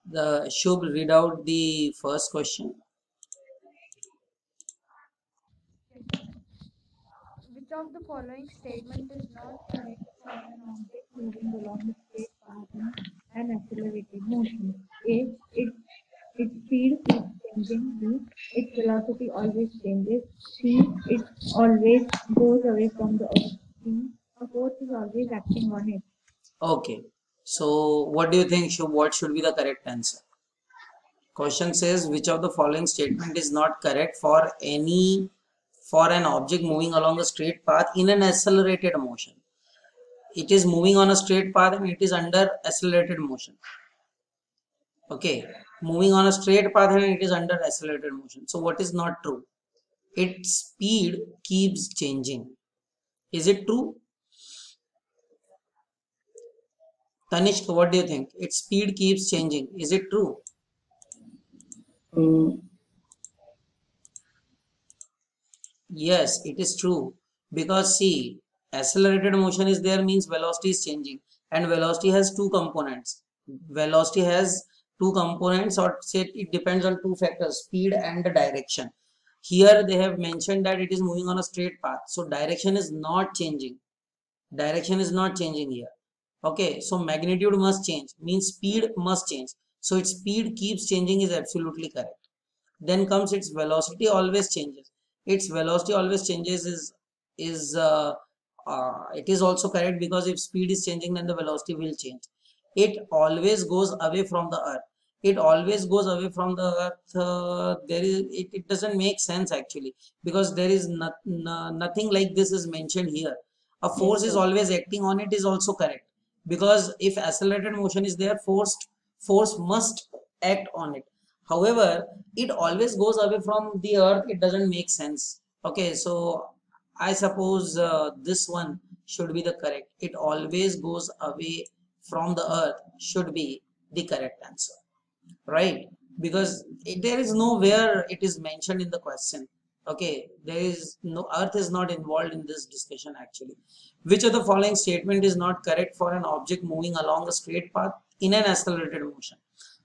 The Shubh, read out the first question. Which of the following statement is not correct for an object moving along a straight path in an accelerated motion? A. Its speed keeps changing. B. Its velocity always changes. C. It always goes away from the earth. D. A force is always acting on it. Okay. So, what do you think, Shubh? What should be the correct answer? Question says which of the following statement is not correct for an object moving along a straight path in an accelerated motion. It is moving on a straight path and it is under accelerated motion. Okay, moving on a straight path and it is under accelerated motion. So what is not true? Its speed keeps changing. Is it true? Tanishk, what do you think? Its speed keeps changing. Is it true? Yes, it is true. Because see, accelerated motion is there means velocity is changing. And velocity has two components. Velocity has two components, or say it depends on two factors, speed and the direction. Here they have mentioned that it is moving on a straight path. So direction is not changing. Direction is not changing here. Okay, so magnitude must change, means speed must change. So its speed keeps changing is absolutely correct. Then comes its velocity always changes. Its velocity always changes is it is also correct, because if speed is changing then the velocity will change. It always goes away from the earth. It always goes away from the earth. It doesn't make sense actually, because there is nothing like this is mentioned here. A force is always acting on it is also correct, because if accelerated motion is there, force must act on it. However, it always goes away from the earth. It doesn't make sense. Okay, so I suppose this one should be the correct. It always goes away from the earth should be the correct answer, right? Because there is nowhere it is mentioned in the question. Okay, there is no, earth is not involved in this discussion actually. Which of the following statement is not correct for an object moving along a straight path in an accelerated motion?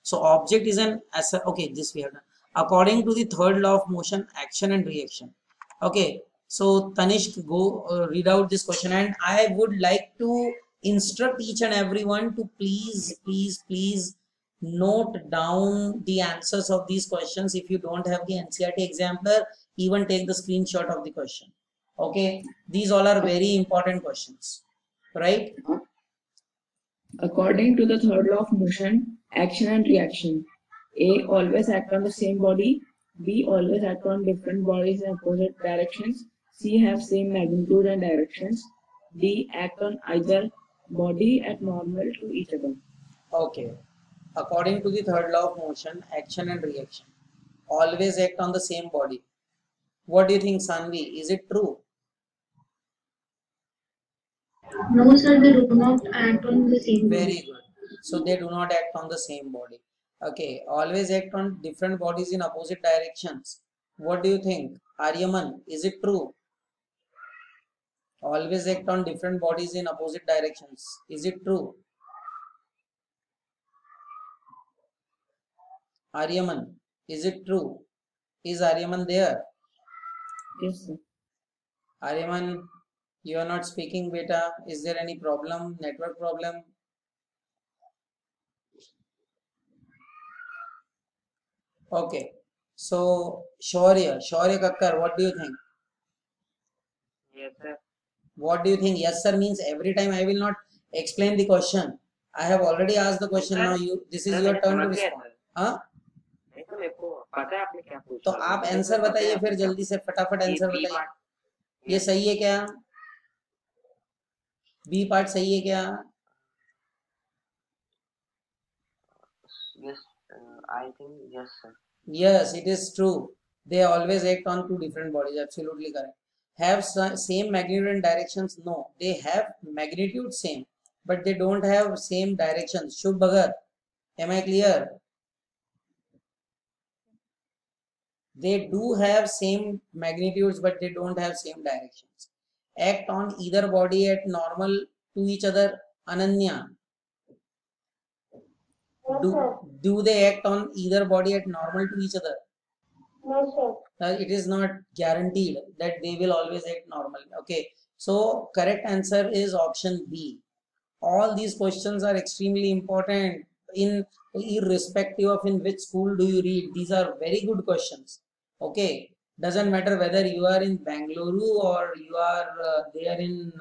So object is okay, this we have done. According to the third law of motion, action and reaction. Okay, so Tanishk, go read out this question, and I would like to instruct each and everyone to please note down the answers of these questions. If you don't have the NCERT exemplar, even take the screenshot of the question. Okay, these all are very important questions, right? According to the third law of motion, action and reaction. A. Always act on the same body. B. Always act on different bodies in opposite directions. C. Have same magnitude and directions. D. Act on either body at normal to each other. Okay. According to the third law of motion, action and reaction always act on the same body. What do you think, Sanvi? Is it true? No, sir, they do not act on the same Very body. good. So they do not act on the same body. Okay. Always act on different bodies in opposite directions. What do you think? Aryaman, is it true? Always act on different bodies in opposite directions. Is it true? Aryaman, is it true? Is Aryaman there? Yes, sir. Aryaman, you are not speaking, beta. Is there any problem? Network problem? Okay. So, Shaurya Kakkar, what do you think? Yes, sir. What do you think? Yes, sir means every time I will not explain the question. I have already asked the question. Now you, this is your turn to respond. हाँ? नहीं तो मेरे को पता है आपने क्या पूछा तो आप आंसर बताइए फिर जल्दी से फटाफट बी आंसर बी बताइए. पार्ट ये सही है क्या? बी पार्ट सही है क्या? yes I think yes sir. Yes, it is true. They always act on two different bodies. Absolutely correct. Have same magnitude and directions? No, they have magnitude same, but they don't have same directions. Shubh Bhagat, am I clear? They do have same magnitudes, but they don't have same directions. Act on either body at normal to each other. Ananya. Yes, Do sir. do they act on either body at normal to each other? No, sir. It is not guaranteed that they will always act normal. Okay, so correct answer is option B. All these questions are extremely important in irrespective of in which school do you read. These are very good questions. Okay, doesn't matter whether you are in Bangalore or you are there in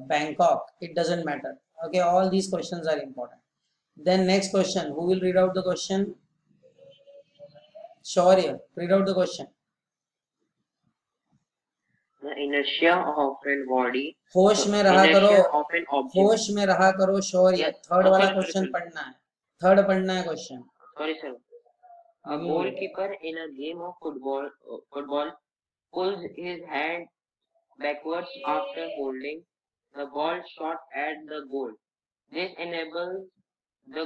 Bangkok, it doesn't matter. Okay, all these questions are important. Then next question, who will read out the question? Shaurya, read out the question. The inertia of a body. होश में रहा करो, Inertia of an object. होश में रहा करो शौर्य. Yes. Third Oh, वाला sorry, question sorry. पढ़ना है, थर्ड पढ़ना है question. Sorry, sir. A goalkeeper in a game of football pulls his hand backwards after holding the ball shot at the goal. This enables the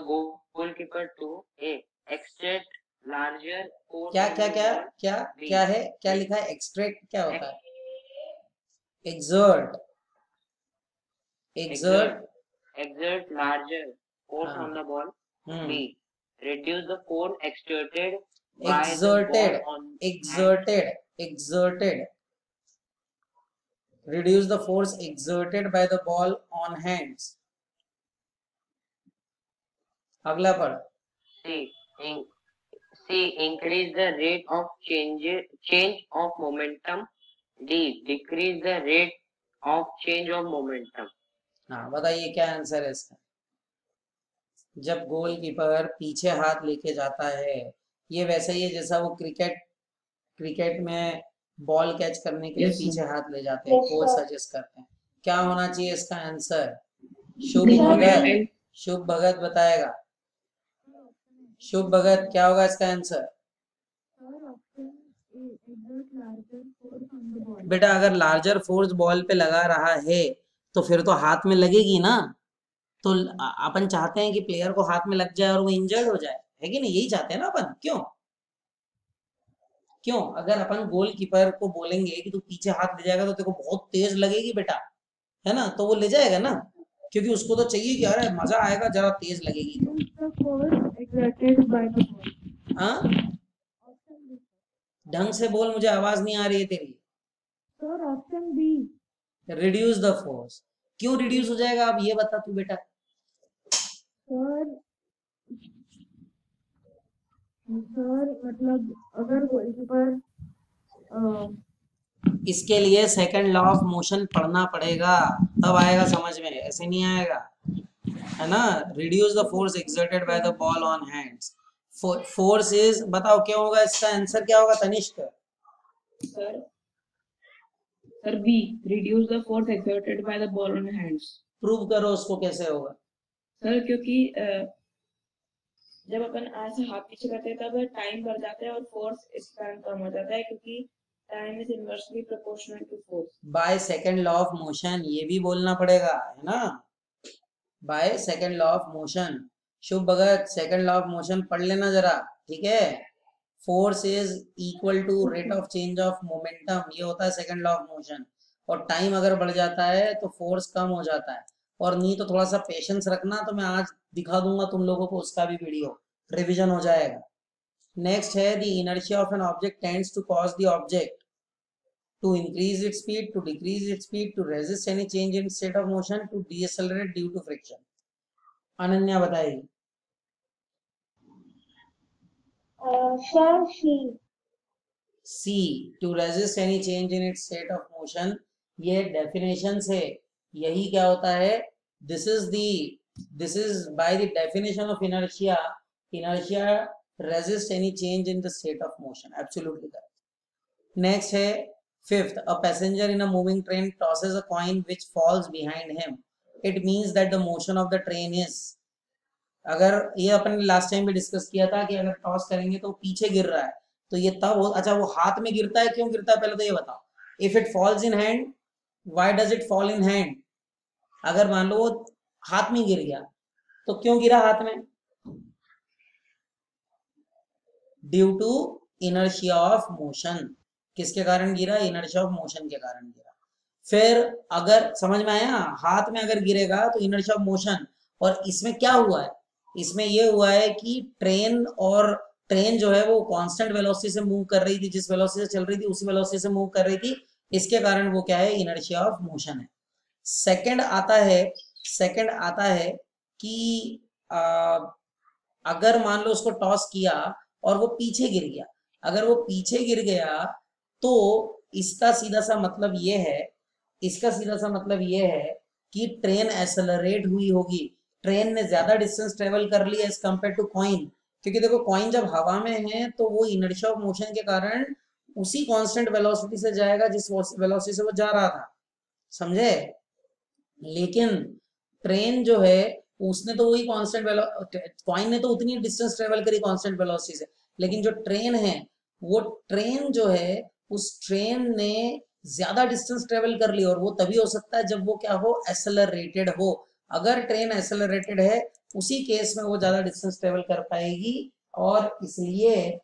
goalkeeper to A. extract larger force क्या from क्या the क्या ball. क्या B. क्या है, क्या लिखा है? Extract क्या होता है? exert Exert larger force हाँ. on the ball. Hmm. B. Reduce the force exerted by the exerted ball on exerted reduce the force exerted by the ball on hands. अगला पढ़. C. Increase the rate of change of momentum. D. Decrease the rate of change of momentum. हाँ, बताइए क्या answer है इसका? जब goalkeeper पीछे हाथ लेके जाता है, ये वैसा ही है जैसा वो क्रिकेट में बॉल कैच करने के लिए Yes, sir. पीछे हाथ ले जाते हैं, Yes, कोच sir. सजेस्ट करते हैं. क्या होना चाहिए इसका आंसर? शुभ Yes, sir. भगत, शुभ भगत बताएगा. शुभ भगत, क्या होगा इसका answer? Sir, option A, exert larger force on the ball. बेटा अगर लार्जर फोर्स बॉल पे लगा रहा है तो फिर तो हाथ में लगेगी ना. तो अपन चाहते हैं कि प्लेयर को हाथ में लग जाए और वो इंजर्ड हो जाए, है कि नहीं? यही चाहते हैं ना अपन. क्यों अगर अपन गोलकीपर को बोलेंगे कि तू पीछे हाथ ले जाएगा तो तेरे को बहुत तेज लगेगी बेटा, है ना, तो वो ले जाएगा ना, क्योंकि उसको तो चाहिए कि अरे मजा आएगा जरा तेज लगेगी तो. Use the force exerted by the ball. हाँ, Option B. ढंग से बोल, मुझे आवाज नहीं आ रही है तेरी. Sir, option B. Reduce the force. क्यों रिड्यूस हो जाएगा, अब ये बता तू बेटा. सर मतलब अगर गोलकीपर इसके लिए सेकंड लॉ ऑफ मोशन पढ़ना पड़ेगा, तब आएगा समझ में, ऐसे नहीं आएगा, है ना. Reduce the force exerted by the ball on hands. Force is, बताओ क्या होगा इसका आंसर, क्या होगा Tanishq? Sir, B. Reduce the force exerted by the ball on hands. Prove करो उसको, कैसे होगा? सर क्योंकि जब अपन ऐसे हाथ पीछे करते हैं तब टाइम बढ़ जाता है और फोर्स स्पैन कम हो जाता है, क्योंकि time is inversely proportional to force. By second law of motion, ये भी बोलना पड़ेगा, है ना. By second law of motion. Shubh Bhagat, second law of motion पढ़ लेना जरा, ठीक है. Force is equal to rate of change of momentum, ये होता है सेकंड लॉ ऑफ मोशन. और टाइम अगर बढ़ जाता है तो फोर्स कम हो जाता है. और नहीं तो थोड़ा सा पेशेंस रखना, तो मैं आज दिखा दूंगा तुम लोगों को, उसका भी वीडियो रिवीजन हो जाएगा. नेक्स्ट है the inertia of an object tends to cause the object to increase its speed, to decrease its speed, to resist any change in state of motion, to decelerate due to friction. Ananya बताएगी. Sir, C. C. To resist any change in its state of motion. ये definition से यही क्या होता है? This is by the definition of inertia. Inertia resists any change in the state of motion. Absolutely correct. Next है fifth. A passenger in a moving train tosses a coin which falls behind him. It means that the motion of the train is. अगर ये अपन ने last time भी discuss किया था कि अगर toss करेंगे तो पीछे गिर रहा है, तो ये तब हो. अच्छा, वो हाथ में गिरता है, क्यों गिरता है पहले तो ये बताओ. If it falls in hand, why does it fall in hand? अगर मान लो वो हाथ में गिर गया तो क्यों गिरा हाथ में? Due to inertia of motion. किसके कारण गिरा? इनर्शिया ऑफ मोशन के कारण गिरा. फिर अगर समझ में आया, हाथ में अगर गिरेगा तो इनर्शिया ऑफ मोशन, और इसमें क्या हुआ है? इसमें ये हुआ है कि ट्रेन जो है वो कांस्टेंट वेलोसिटी से मूव कर रही थी, जिस वेलोसिटी से चल रही थी उसी वेलोसिटी से मूव कर रही थी, इसके कारण वो क्या है, इनर्शिया ऑफ मोशन है। सेकंड आता है कि अगर मान लो उसको टॉस किया और वो पीछे गिर गया, अगर वो पीछे गिर गया तो इसका सीधा सा मतलब ये है, कि ट्रेन एक्सेलरेट हुई होगी, ट्रेन ने ज्यादा डिस्टेंस ट्रेवल कर लिया एज कंपेयर टू कॉइन, क्योंकि देखो कॉइन जब हवा में है तो वो इनर्शिया ऑफ मोशन के कारण उसी कांस्टेंट वेलोसिटी से जाएगा जिस वेलोसिटी से वो जा रहा था, समझे। लेकिन ट्रेन जो है उसने तो वही कांस्टेंट कॉइन ने तो उतनी डिस्टेंस ट्रेवल करी कांस्टेंट वेलोसिटी से, लेकिन जो ट्रेन है वो ट्रेन जो है उस ट्रेन ने ज्यादा डिस्टेंस ट्रेवल कर ली, और वो तभी हो सकता है जब वो क्या हो, एक्सेलरेटेड हो। अगर ट्रेन एक्सेलरेटेड है उसी केस में वो ज्यादा डिस्टेंस ट्रेवल कर पाएगी, और इसलिए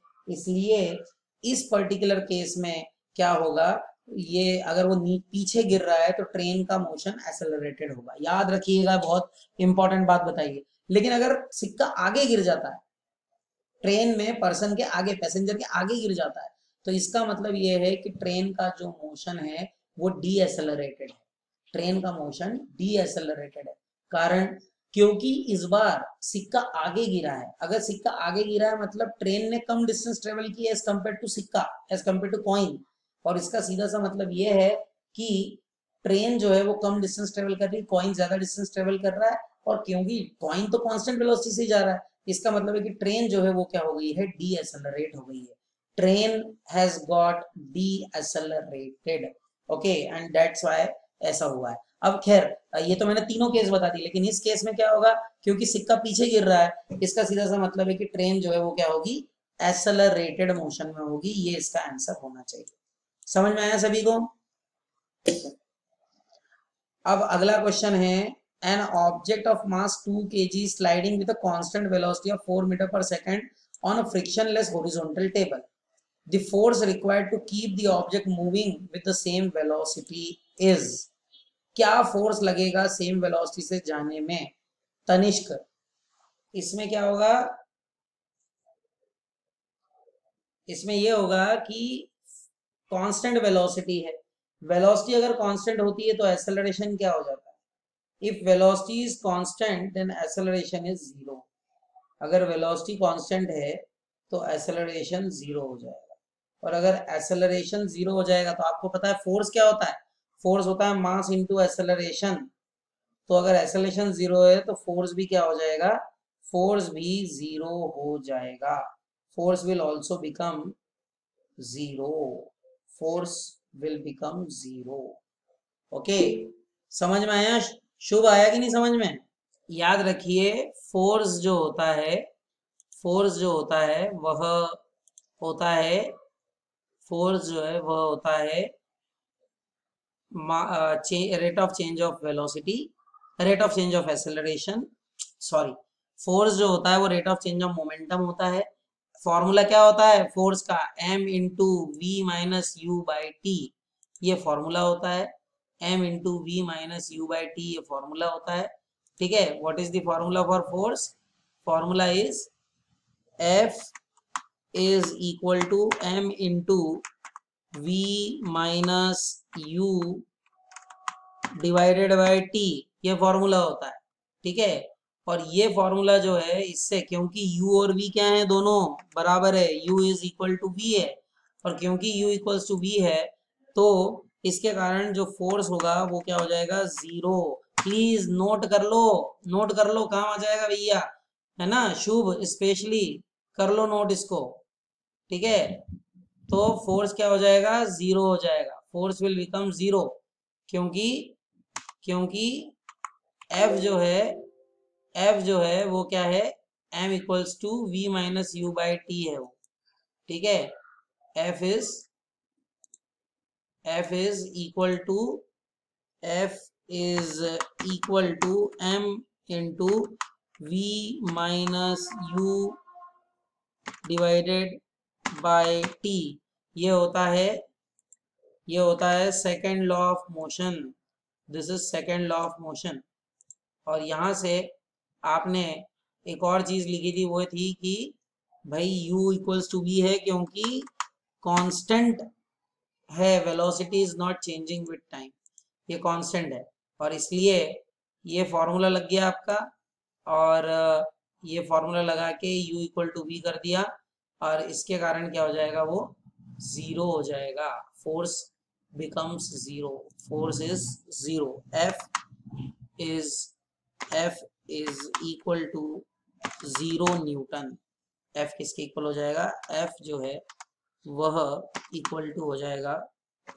इस पर्टिकुलर केस में क्या होगा, ये अगर वो पीछे गिर रहा है तो ट्रेन का मोशन एक्सेलरेटेड होगा, याद रखिएगा, बहुत इंपॉर्टेंट बात बताइए। लेकिन अगर सिक्का आगे गिर जाता है, ट्रेन में पर्सन के आगे, पैसेंजर के आगे गिर जाता है, तो इसका मतलब ये है कि ट्रेन का जो मोशन है वो डी एक्सेलरेटेड है, ट्रेन का मोशन डी एक्सेलरेटेड है। कारण क्योंकि इस बार सिक्का आगे गिरा है, अगर सिक्का आगे गिरा है मतलब ट्रेन ने कम डिस्टेंस ट्रेवल किया एज कंपेयर टू सिक्का, एज कंपेयर टू कॉइन, और इसका सीधा सा मतलब ये है कि ट्रेन जो है वो कम डिस्टेंस ट्रेवल कर रही है, कॉइन ज्यादा डिस्टेंस ट्रेवल कर रहा है, और क्योंकि कॉइन तो कांस्टेंट वेलोसिटी से जा रहा है, इसका मतलब है कि ट्रेन जो है वो क्या हो गई है, डी एक्सेलरेट हो गई है, train has got D accelerated, okay, and that's why ऐसा हुआ है। अब खैर ये तो मैंने तीनों केस बता दी, लेकिन इस केस में क्या होगा, क्योंकि सिक्का पीछे गिर रहा है, इसका सीधा सा मतलब है कि ट्रेन जो है वो क्या होगी, एक्सेलरेटेड मोशन में होगी, ये इसका आंसर होना चाहिए। समझ में आया सभी को। अब अगला क्वेश्चन है, an object of mass 2 kg sliding with a constant velocity of 4 meter per second on a frictionless horizontal table. The force required to keep the object moving with the same velocity is, क्या force लगेगा same velocity से जाने में, तनिष्क। इसमें क्या होगा, इसमें ये होगा कि कांस्टेंट वेलोसिटी है, वेलोसिटी अगर कांस्टेंट होती है तो एक्सेलरेशन क्या हो जाता है, if velocity is constant then acceleration is 0, अगर वेलोसिटी कांस्टेंट है तो एक्सेलरेशन 0 हो जाएगा, और अगर एक्सेलरेशन 0 हो जाएगा तो आपको पता है फोर्स क्या होता है, फोर्स होता है मास इनटू एक्सेलरेशन, तो अगर एक्सेलरेशन 0 है तो फोर्स भी क्या हो जाएगा, फोर्स भी 0 हो जाएगा, force will also become 0, force will become 0, okay. समझ में आया, शुभ आया कि नहीं समझ में। याद रखिए फोर्स जो होता है, फोर्स जो होता है वह होता है, फोर्स जो है वह होता है rate of change of velocity, rate of change of acceleration, sorry, force जो होता है वो rate of change of momentum होता है। फॉर्मूला क्या होता है फोर्स का, m into v minus u by t, ये फॉर्मूला होता है, m into v minus u by t, ये फॉर्मूला होता है, ठीक है। What is the formula for force, formula is F is equal to m into v minus u divided by t, ये formula होता है, ठीक है। और ये फॉर्मूला जो है इससे, क्योंकि u और v क्या है, दोनों बराबर है, u is equal to v है, और क्योंकि u इक्वल्स टू v है तो इसके कारण जो फोर्स होगा वो क्या हो जाएगा, 0। प्लीज नोट कर लो, नोट कर लो, काम आ जाएगा भैया, है ना, शुभ स्पेशली कर लो नोट इसको, ठीक है। तो फोर्स क्या हो जाएगा, 0 हो जाएगा, फोर्स विल बिकम 0, क्योंकि F जो है वो क्या है, m equals to v minus u by t है वो, ठीक है। F is equal to m into v minus u divided by t, ये होता है second law of motion, this is second law of motion. और यहाँ से आपने एक और चीज लिखी थी, वो थी कि भाई u इक्वल्स टू v है क्योंकि कांस्टेंट है, velocity is not changing with time, ये कांस्टेंट है, और इसलिए ये फॉर्मूला लग गया आपका, और ये फॉर्मूला लगा के u इक्वल टू v कर दिया, और इसके कारण क्या हो जाएगा, वो जीरो हो जाएगा, force becomes zero, force is zero, F is equal to 0 newton. F किसके इक्वल हो जाएगा, F जो है वह इक्वल टू हो जाएगा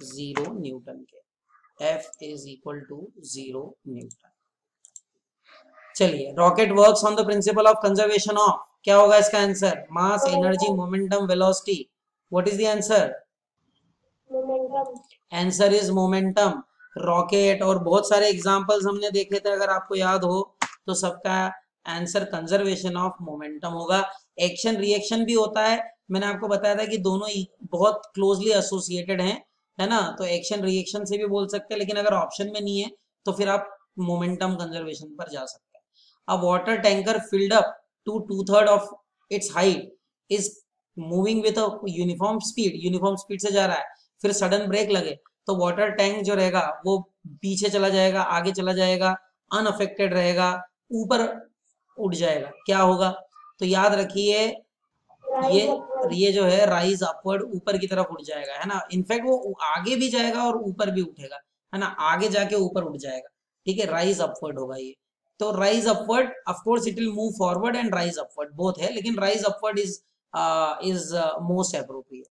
0 न्यूटन के, F is equal to 0 newton. चलिए, rocket works on the principle of conservation of, क्या होगा इसका answer, mass, energy, momentum, velocity, what is the answer, answer is momentum. Rocket और बहुत सारे एग्जांपल्स हमने देखे थे, अगर आपको याद हो तो सबका आंसर कंजर्वेशन ऑफ मोमेंटम होगा। एक्शन रिएक्शन भी होता है, मैंने आपको बताया था कि दोनों बहुत क्लोजली एसोसिएटेड हैं, है ना, तो एक्शन रिएक्शन से भी बोल सकते हैं, लेकिन अगर ऑप्शन में नहीं है तो फिर आप मोमेंटम कंजर्वेशन पर जा सकते हैं। A water tanker filled up to 2/3 of its height is moving with a uniform speed से जा रहा है, फिर सडन ब्रेक लगे तो वाटर टैंक जो रहेगा वो पीछे चला जाएगा, आगे चला जाएगा, अनअफेक्टेड रहेगा, ऊपर उठ जाएगा, क्या होगा, तो याद रखिए ये जो है राइज अपवर्ड, ऊपर की तरफ उठ जाएगा, है ना, इनफैक्ट वो आगे भी जाएगा और ऊपर भी उठेगा, है ना, आगे जाके ऊपर उठ जाएगा, ठीक है, राइज अपवर्ड होगा ये। तो rise upward, of course it will move forward and rise upward, both है, लेकिन rise upward is most appropriate.